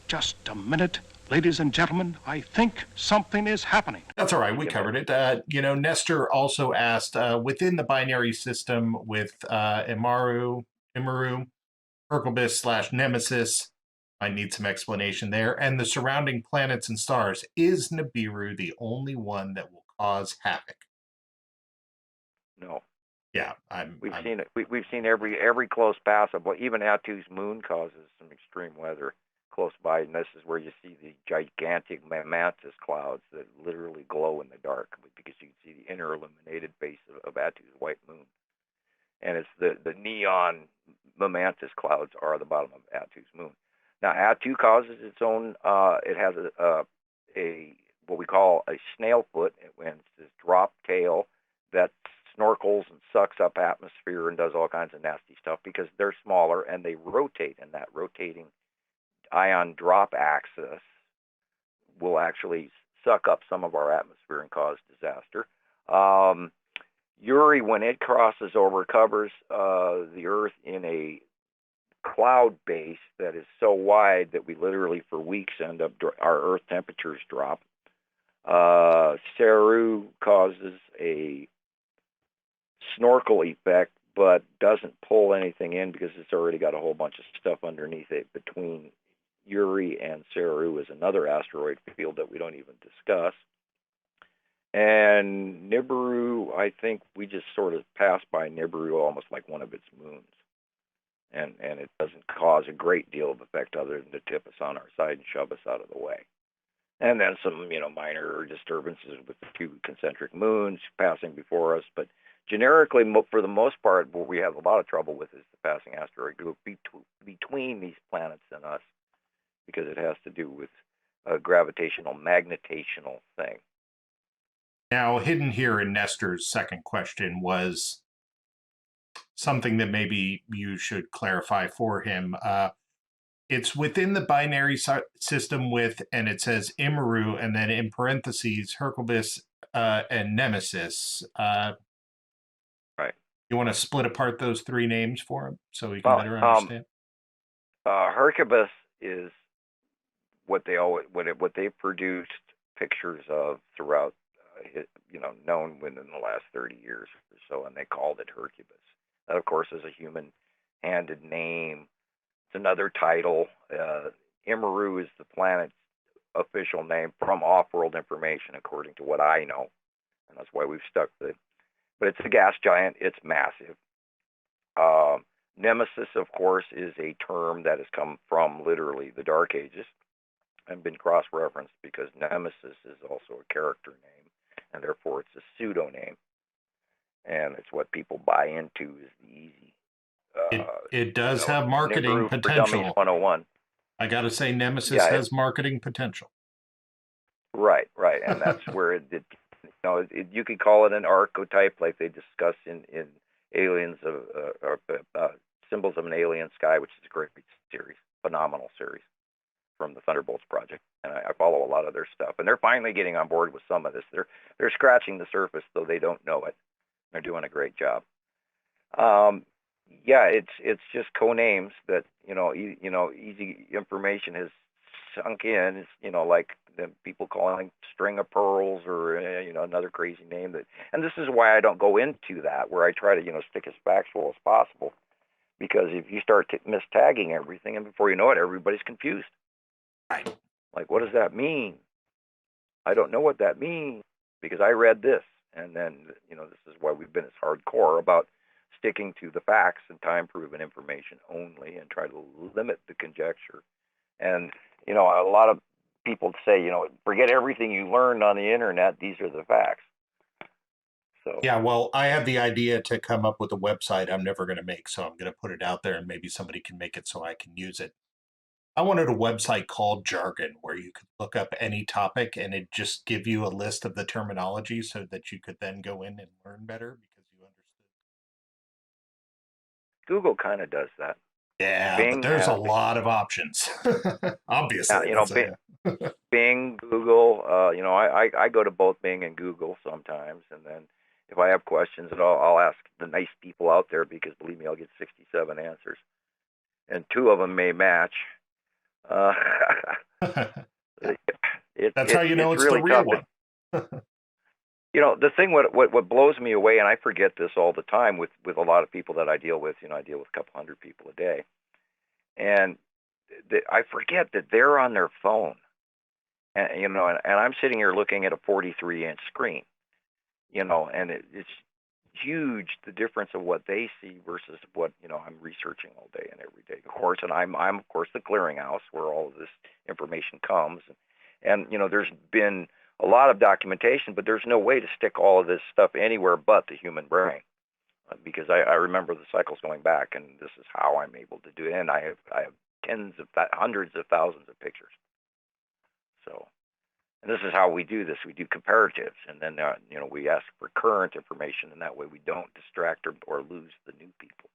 Just a minute, ladies and gentlemen. I think something is happening. That's all right. We covered it. Nestor also asked within the binary system with Imaru, Hercobus / Nemesis. I need some explanation there. And the surrounding planets and stars. Is Nibiru the only one that will cause havoc? No. Yeah, We've seen it. We've seen every close pass of even Atu's moon causes some extreme weather close by, and this is where you see the gigantic mantis clouds that literally glow in the dark because you can see the inner illuminated face of Atu's white moon, and it's the neon mantis clouds are the bottom of Atu's moon. Now Atu causes its own. It has a what we call a snail foot, and it's this drop tail that snorkels and sucks up atmosphere and does all kinds of nasty stuff because they're smaller and they rotate, and that rotating ion drop axis will actually suck up some of our atmosphere and cause disaster. Uri, when it crosses over, covers the Earth in a cloud base that is so wide that we literally for weeks end up our Earth temperatures drop. Saru causes a snorkel effect, but doesn't pull anything in because it's already got a whole bunch of stuff underneath it. Between Uri and Saru is another asteroid field that we don't even discuss. And Nibiru, I think we just sort of pass by Nibiru almost like one of its moons. And it doesn't cause a great deal of effect other than to tip us on our side and shove us out of the way. And then some, minor disturbances with a few concentric moons passing before us, but generically, for the most part, what we have a lot of trouble with is the passing asteroid group between these planets and us, because it has to do with a gravitational, magnetational thing. Now, hidden here in Nestor's second question was something that maybe you should clarify for him. It's within the binary system and it says Imaru, and then in parentheses, Hercobus and Nemesis. Right. You want to split apart those three names for him so he can better understand? Hercobus is what they've produced pictures of throughout, known within the last 30 years or so, and they called it Hercubus. That, of course, is a human-handed name. It's another title. Imaru is the planet's official name from off-world information, according to what I know, and that's why we've stuck with it. But it's a gas giant. It's massive. Nemesis, of course, is a term that has come from literally the Dark Ages and been cross-referenced because Nemesis is also a character name, and therefore it's a pseudonym. And it's what people buy into is the easy. It does have marketing Nibiru potential. For Dummies 101. I got to say, Nemesis has marketing potential. Right, and that's where you could call it an archetype, like they discuss in Aliens or Symbols of an Alien Sky, which is a great series, phenomenal series from the Thunderbolts project, and I follow a lot of their stuff. And they're finally getting on board with some of this. They're scratching the surface, though they don't know it. They're doing a great job. It's just co-names that easy information has sunk in. It's like the people calling string of pearls or another crazy name and this is why I don't go into that, where I try to stick as factual as possible, because if you start mistagging everything, and before you know it, everybody's confused. Right. Like, what does that mean? I don't know what that means because I read this, and then this is why we've been as hardcore about sticking to the facts and time-proven information only, and try to limit the conjecture. And a lot of people say, forget everything you learned on the internet. These are the facts. So yeah, well, I have the idea to come up with a website I'm never going to make, so I'm going to put it out there, and maybe somebody can make it so I can use it. I wanted a website called Jargon, where you could look up any topic and it just give you a list of the terminology so that you could then go in and learn better because you understood. Google kind of does that. Yeah, Bing, but there's a lot of options. Obviously. Bing, Google, I go to both Bing and Google sometimes, and then if I have questions, I'll ask the nice people out there, because believe me, I'll get 67 answers, and 2 of them may match. That's how you know It's it's the really real tough. one. The thing what blows me away, and I forget this all the time with a lot of people that I deal with. I deal with a couple hundred people a day, and I forget that they're on their phone, and and I'm sitting here looking at a 43-inch screen, and it's huge, the difference of what they see versus what I'm researching all day and every day, of course. And I'm of course the clearinghouse where all of this information comes, and there's been a lot of documentation, but there's no way to stick all of this stuff anywhere but the human brain, because I remember the cycles going back, and this is how I'm able to do it. And I have hundreds of thousands of pictures. So, and this is how we do this. We do comparatives, and then we ask for current information, and that way we don't distract or lose the new people.